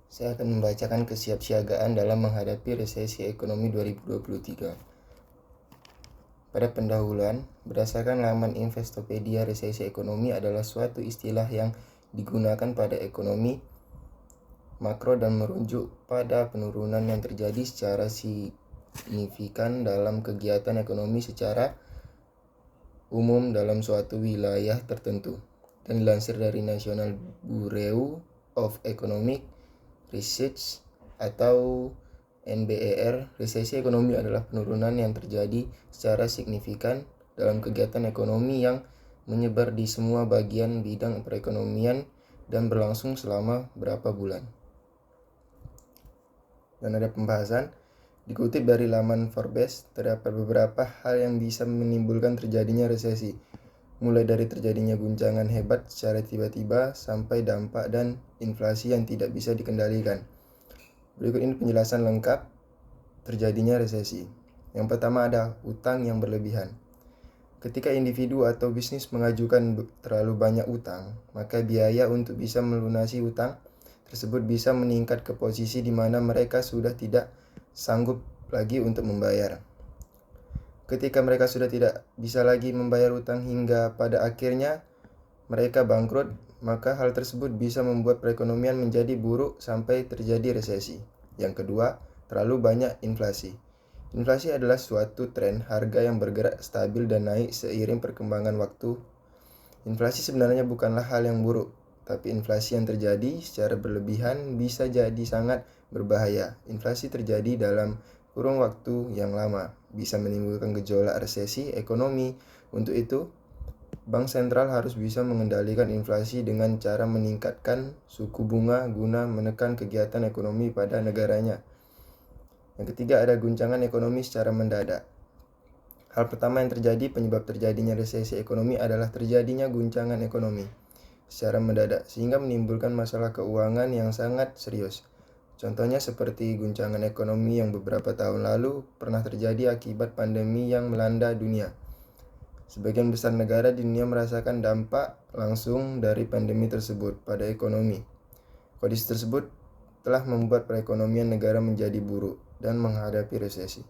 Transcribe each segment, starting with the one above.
Saya akan membacakan kesiapsiagaan dalam menghadapi resesi ekonomi 2023. Pada pendahuluan, berdasarkan laman Investopedia, resesi ekonomi adalah suatu istilah yang digunakan pada ekonomi makro dan merujuk pada penurunan yang terjadi secara signifikan dalam kegiatan ekonomi secara umum dalam suatu wilayah tertentu, dan dilansir dari National Bureau of Economic Research atau NBER. Resesi ekonomi adalah penurunan yang terjadi secara signifikan dalam kegiatan ekonomi yang menyebar di semua bagian bidang perekonomian dan berlangsung selama berapa bulan. Dan ada pembahasan. Dikutip dari laman Forbes, terdapat beberapa hal yang bisa menimbulkan terjadinya resesi, mulai dari terjadinya guncangan hebat secara tiba-tiba sampai dampak dan inflasi yang tidak bisa dikendalikan. Berikut ini penjelasan lengkap terjadinya resesi. Yang pertama ada utang yang berlebihan. Ketika individu atau bisnis mengajukan terlalu banyak utang, maka biaya untuk bisa melunasi utang tersebut bisa meningkat ke posisi di mana mereka sudah tidak sanggup lagi untuk membayar. Ketika mereka sudah tidak bisa lagi membayar utang hingga pada akhirnya mereka bangkrut, maka hal tersebut bisa membuat perekonomian menjadi buruk sampai terjadi resesi. Yang kedua, terlalu banyak inflasi. Inflasi adalah suatu tren harga yang bergerak stabil dan naik seiring perkembangan waktu. Inflasi sebenarnya bukanlah hal yang buruk, tapi inflasi yang terjadi secara berlebihan bisa jadi sangat berbahaya. Inflasi terjadi dalam kurun waktu yang lama, bisa menimbulkan gejolak resesi ekonomi. Untuk itu, Bank sentral harus bisa mengendalikan inflasi dengan cara meningkatkan suku bunga guna menekan kegiatan ekonomi pada negaranya. Yang ketiga ada guncangan ekonomi secara mendadak. Hal pertama yang terjadi penyebab terjadinya resesi ekonomi adalah terjadinya guncangan ekonomi secara mendadak, sehingga menimbulkan masalah keuangan yang sangat serius. Contohnya seperti guncangan ekonomi yang beberapa tahun lalu pernah terjadi akibat pandemi yang melanda dunia. Sebagian besar negara di dunia merasakan dampak langsung dari pandemi tersebut pada ekonomi. Kondisi tersebut telah membuat perekonomian negara menjadi buruk dan menghadapi resesi.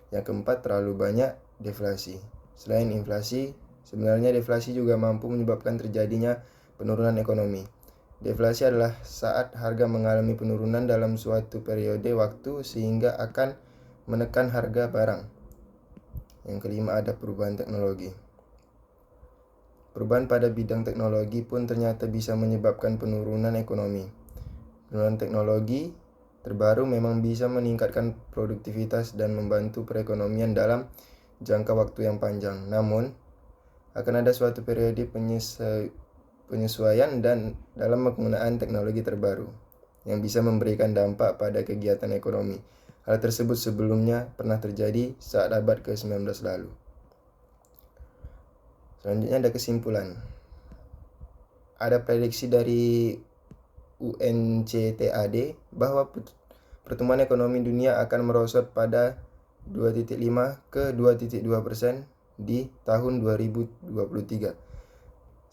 Yang keempat, terlalu banyak deflasi. Selain inflasi, sebenarnya deflasi juga mampu menyebabkan terjadinya penurunan ekonomi. Deflasi adalah saat harga mengalami penurunan dalam suatu periode waktu sehingga akan menekan harga barang. Yang kelima ada perubahan teknologi. Perubahan pada bidang teknologi pun ternyata bisa menyebabkan penurunan ekonomi. Penurunan teknologi terbaru memang bisa meningkatkan produktivitas dan membantu perekonomian dalam jangka waktu yang panjang. Namun, akan ada suatu periode penyesuaian dan dalam penggunaan teknologi terbaru yang bisa memberikan dampak pada kegiatan ekonomi. Hal tersebut sebelumnya pernah terjadi saat abad ke-19 lalu. Selanjutnya ada kesimpulan. Ada prediksi dari UNCTAD bahwa pertumbuhan ekonomi dunia akan merosot pada 2,5 ke 2,2% di tahun 2023.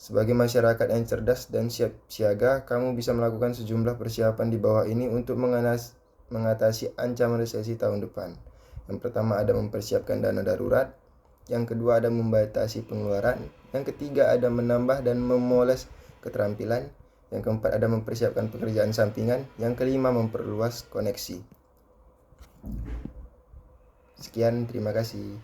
Sebagai masyarakat yang cerdas dan siap siaga, kamu bisa melakukan sejumlah persiapan di bawah ini untuk mengatasi ancaman resesi tahun depan. Yang pertama ada mempersiapkan dana darurat. Yang kedua ada membatasi pengeluaran. Yang ketiga ada menambah dan memoles keterampilan. Yang keempat ada mempersiapkan pekerjaan sampingan. Yang kelima memperluas koneksi. Sekian, terima kasih.